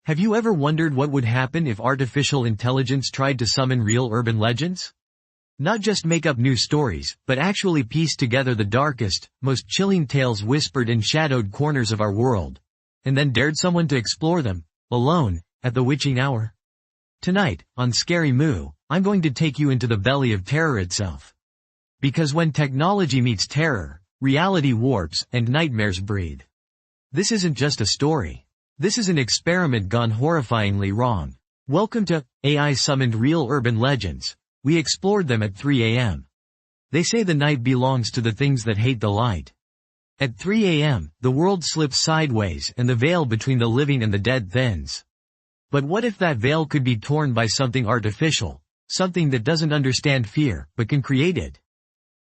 Have you ever wondered what would happen if artificial intelligence tried to summon real urban legends? Not just make up new stories, but actually piece together the darkest, most chilling tales whispered in shadowed corners of our world, and then dared someone to explore them, alone, at the witching hour. Tonight, on Scary Moo, I'm going to take you into the belly of terror itself. Because when technology meets terror, reality warps and nightmares breathe. This isn't just a story. This is an experiment gone horrifyingly wrong. Welcome to AI Summoned Real Urban Legends. We explored them at 3 a.m. They say the night belongs to the things that hate the light. At 3 a.m., the world slips sideways and the veil between the living and the dead thins. But what if that veil could be torn by something artificial, something that doesn't understand fear, but can create it?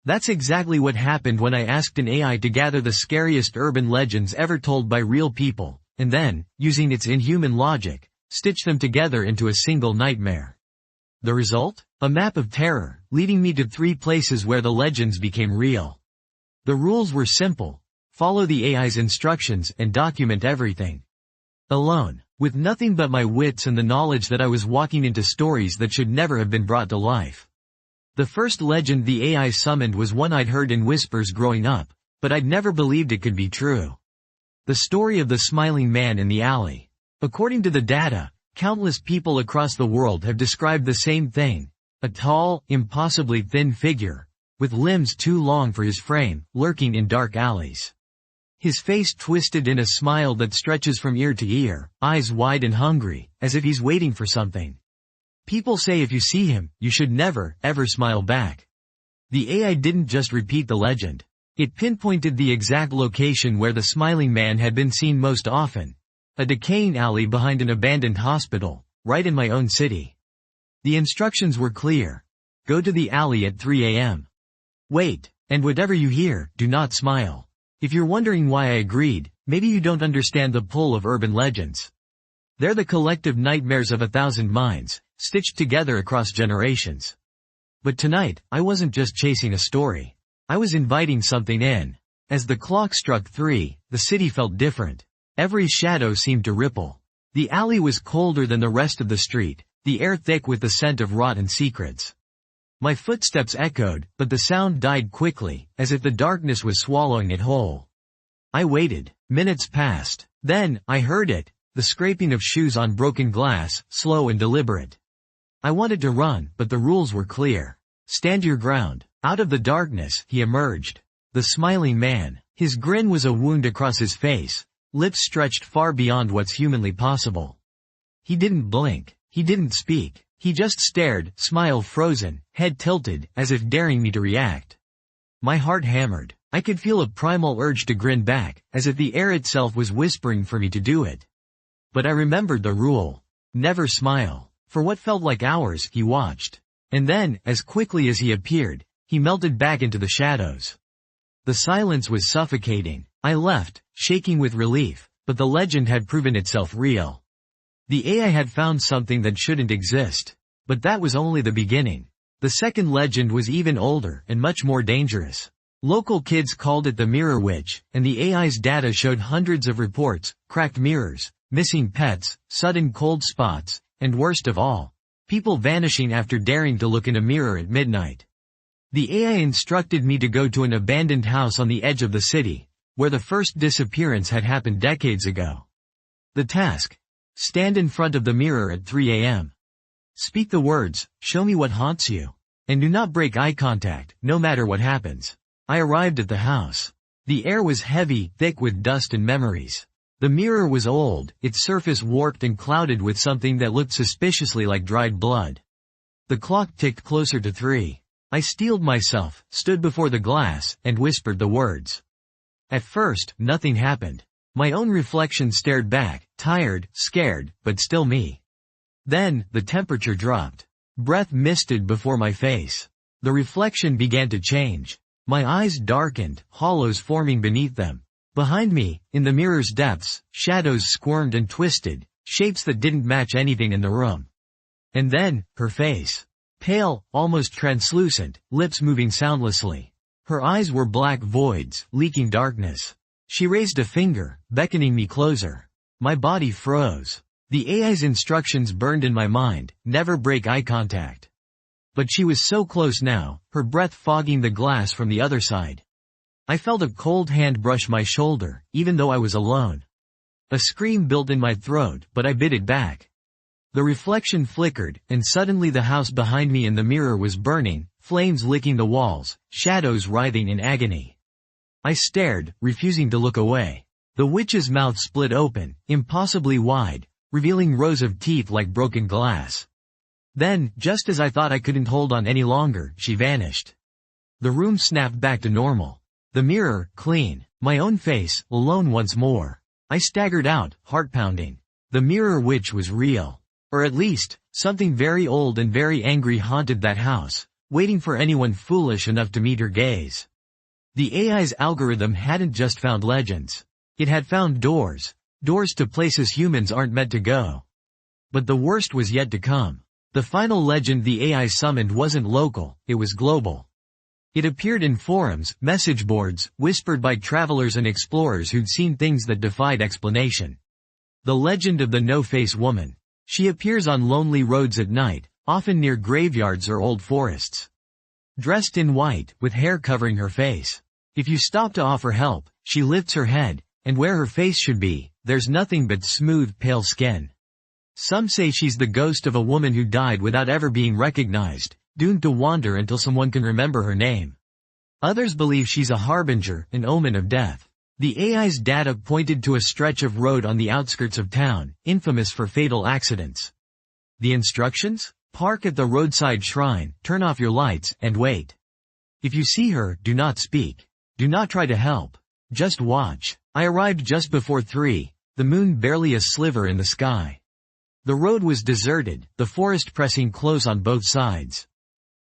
That's exactly what happened when I asked an AI to gather the scariest urban legends ever told by real people, and then, using its inhuman logic, stitch them together into a single nightmare. The result? A map of terror, leading me to 3 places where the legends became real. The rules were simple. Follow the AI's instructions and document everything. Alone, with nothing but my wits and the knowledge that I was walking into stories that should never have been brought to life. The first legend the AI summoned was one I'd heard in whispers growing up, but I'd never believed it could be true. The story of the smiling man in the alley. According to the data, countless people across the world have described the same thing. A tall, impossibly thin figure, with limbs too long for his frame, lurking in dark alleys. His face twisted in a smile that stretches from ear to ear, eyes wide and hungry, as if he's waiting for something. People say if you see him, you should never, ever smile back. The AI didn't just repeat the legend. It pinpointed the exact location where the smiling man had been seen most often. A decaying alley behind an abandoned hospital, right in my own city. The instructions were clear. Go to the alley at 3 a.m. Wait, and whatever you hear, do not smile. If you're wondering why I agreed, maybe you don't understand the pull of urban legends. They're the collective nightmares of 1,000 minds, stitched together across generations. But tonight, I wasn't just chasing a story. I was inviting something in. As the clock struck 3, the city felt different. Every shadow seemed to ripple. The alley was colder than the rest of the street, the air thick with the scent of rotten secrets. My footsteps echoed, but the sound died quickly, as if the darkness was swallowing it whole. I waited. Minutes passed. Then, I heard it, the scraping of shoes on broken glass, slow and deliberate. I wanted to run, but the rules were clear. Stand your ground. Out of the darkness, he emerged. The smiling man. His grin was a wound across his face, lips stretched far beyond what's humanly possible. He didn't blink. He didn't speak. He just stared, smile frozen, head tilted, as if daring me to react. My heart hammered. I could feel a primal urge to grin back, as if the air itself was whispering for me to do it. But I remembered the rule. Never smile. For what felt like hours, he watched. And then, as quickly as he appeared, he melted back into the shadows. The silence was suffocating. I left, shaking with relief, but the legend had proven itself real. The AI had found something that shouldn't exist. But that was only the beginning. The second legend was even older and much more dangerous. Local kids called it the Mirror Witch, and the AI's data showed hundreds of reports, cracked mirrors, missing pets, sudden cold spots, and worst of all, people vanishing after daring to look in a mirror at midnight. The AI instructed me to go to an abandoned house on the edge of the city, where the first disappearance had happened decades ago. The task: stand in front of the mirror at 3 a.m. Speak the words, "Show me what haunts you." And do not break eye contact, no matter what happens. I arrived at the house. The air was heavy, thick with dust and memories. The mirror was old, its surface warped and clouded with something that looked suspiciously like dried blood. The clock ticked closer to 3. I steeled myself, stood before the glass, and whispered the words. At first, nothing happened. My own reflection stared back, tired, scared, but still me. Then, the temperature dropped. Breath misted before my face. The reflection began to change. My eyes darkened, hollows forming beneath them. Behind me, in the mirror's depths, shadows squirmed and twisted, shapes that didn't match anything in the room. And then, her face. Pale, almost translucent, lips moving soundlessly. Her eyes were black voids, leaking darkness. She raised a finger, beckoning me closer. My body froze. The AI's instructions burned in my mind: never break eye contact. But she was so close now, her breath fogging the glass from the other side. I felt a cold hand brush my shoulder, even though I was alone. A scream built in my throat, but I bit it back. The reflection flickered, and suddenly the house behind me in the mirror was burning, flames licking the walls, shadows writhing in agony. I stared, refusing to look away. The witch's mouth split open, impossibly wide, revealing rows of teeth like broken glass. Then, just as I thought I couldn't hold on any longer, she vanished. The room snapped back to normal. The mirror, clean. My own face, alone once more. I staggered out, heart pounding. The mirror witch was real. Or at least, something very old and very angry haunted that house, waiting for anyone foolish enough to meet her gaze. The AI's algorithm hadn't just found legends. It had found doors. Doors to places humans aren't meant to go. But the worst was yet to come. The final legend the AI summoned wasn't local, it was global. It appeared in forums, message boards, whispered by travelers and explorers who'd seen things that defied explanation. The legend of the no-face woman. She appears on lonely roads at night, often near graveyards or old forests. Dressed in white, with hair covering her face. If you stop to offer help, she lifts her head, and where her face should be, there's nothing but smooth, pale skin. Some say she's the ghost of a woman who died without ever being recognized, doomed to wander until someone can remember her name. Others believe she's a harbinger, an omen of death. The AI's data pointed to a stretch of road on the outskirts of town, infamous for fatal accidents. The instructions? Park at the roadside shrine, turn off your lights, and wait. If you see her, do not speak. Do not try to help. Just watch. I arrived just before 3, the moon barely a sliver in the sky. The road was deserted, the forest pressing close on both sides.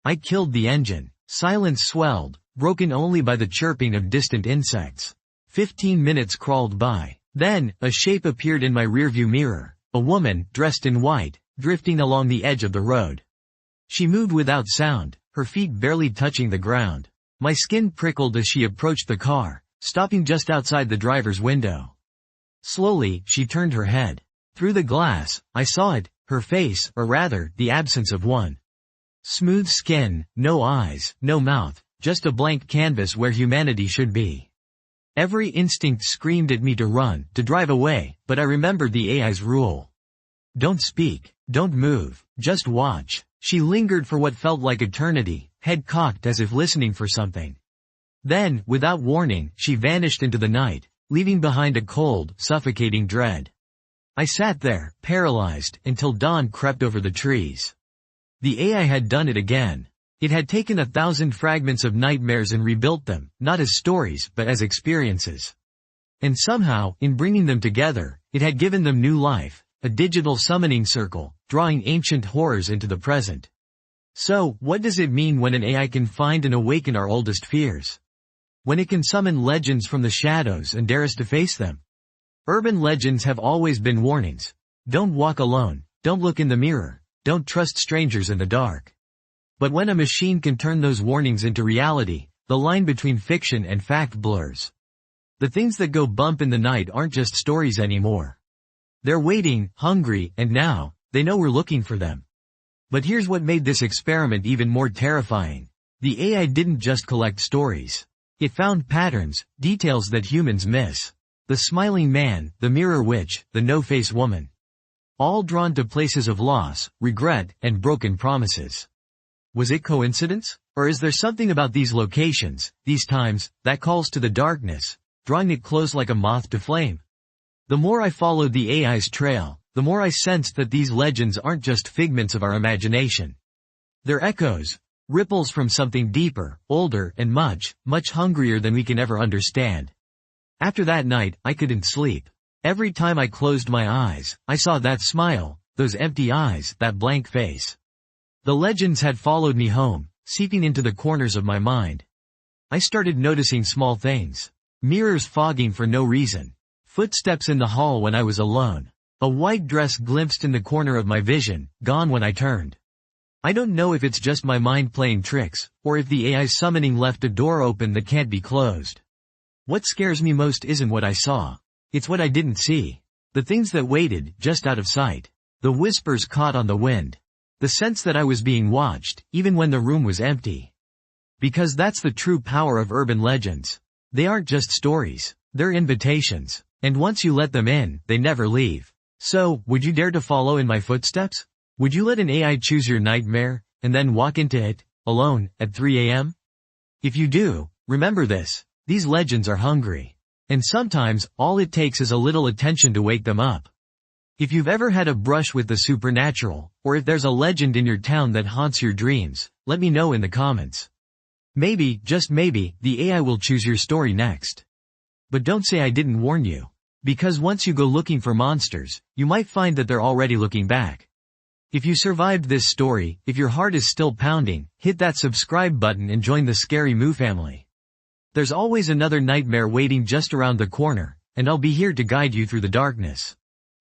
I killed the engine. Silence swelled, broken only by the chirping of distant insects. 15 minutes crawled by. Then, a shape appeared in my rearview mirror. A woman, dressed in white, drifting along the edge of the road. She moved without sound, her feet barely touching the ground. My skin prickled as she approached the car, stopping just outside the driver's window. Slowly, she turned her head. Through the glass, I saw it, her face, or rather, the absence of one. Smooth skin, no eyes, no mouth, just a blank canvas where humanity should be. Every instinct screamed at me to run, to drive away, but I remembered the AI's rule. Don't speak, don't move, just watch. She lingered for what felt like eternity, head cocked as if listening for something. Then, without warning, she vanished into the night, leaving behind a cold, suffocating dread. I sat there, paralyzed, until dawn crept over the trees. The AI had done it again. It had taken 1,000 fragments of nightmares and rebuilt them, not as stories, but as experiences. And somehow, in bringing them together, it had given them new life, a digital summoning circle, drawing ancient horrors into the present. So, what does it mean when an AI can find and awaken our oldest fears? When it can summon legends from the shadows and dare us to face them? Urban legends have always been warnings. Don't walk alone, don't look in the mirror, don't trust strangers in the dark. But when a machine can turn those warnings into reality, the line between fiction and fact blurs. The things that go bump in the night aren't just stories anymore. They're waiting, hungry, and now, they know we're looking for them. But here's what made this experiment even more terrifying. The AI didn't just collect stories. It found patterns, details that humans miss. The smiling man, the mirror witch, the no-face woman. All drawn to places of loss, regret, and broken promises. Was it coincidence? Or is there something about these locations, these times, that calls to the darkness, drawing it close like a moth to flame? The more I followed the AI's trail, the more I sensed that these legends aren't just figments of our imagination. They're echoes, ripples from something deeper, older, and much, much hungrier than we can ever understand. After that night, I couldn't sleep. Every time I closed my eyes, I saw that smile, those empty eyes, that blank face. The legends had followed me home, seeping into the corners of my mind. I started noticing small things. Mirrors fogging for no reason. Footsteps in the hall when I was alone. A white dress glimpsed in the corner of my vision, gone when I turned. I don't know if it's just my mind playing tricks, or if the AI's summoning left a door open that can't be closed. What scares me most isn't what I saw. It's what I didn't see. The things that waited, just out of sight. The whispers caught on the wind. The sense that I was being watched, even when the room was empty. Because that's the true power of urban legends. They aren't just stories. They're invitations. And once you let them in, they never leave. So, would you dare to follow in my footsteps? Would you let an AI choose your nightmare, and then walk into it, alone, at 3 a.m.? If you do, remember this. These legends are hungry. And sometimes, all it takes is a little attention to wake them up. If you've ever had a brush with the supernatural, or if there's a legend in your town that haunts your dreams, let me know in the comments. Maybe, just maybe, the AI will choose your story next. But don't say I didn't warn you. Because once you go looking for monsters, you might find that they're already looking back. If you survived this story, if your heart is still pounding, hit that subscribe button and join the Scary Moo family. There's always another nightmare waiting just around the corner, and I'll be here to guide you through the darkness.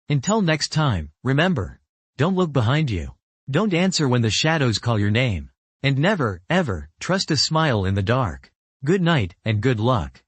Until next time, remember, don't look behind you. Don't answer when the shadows call your name. And never, ever, trust a smile in the dark. Good night, and good luck.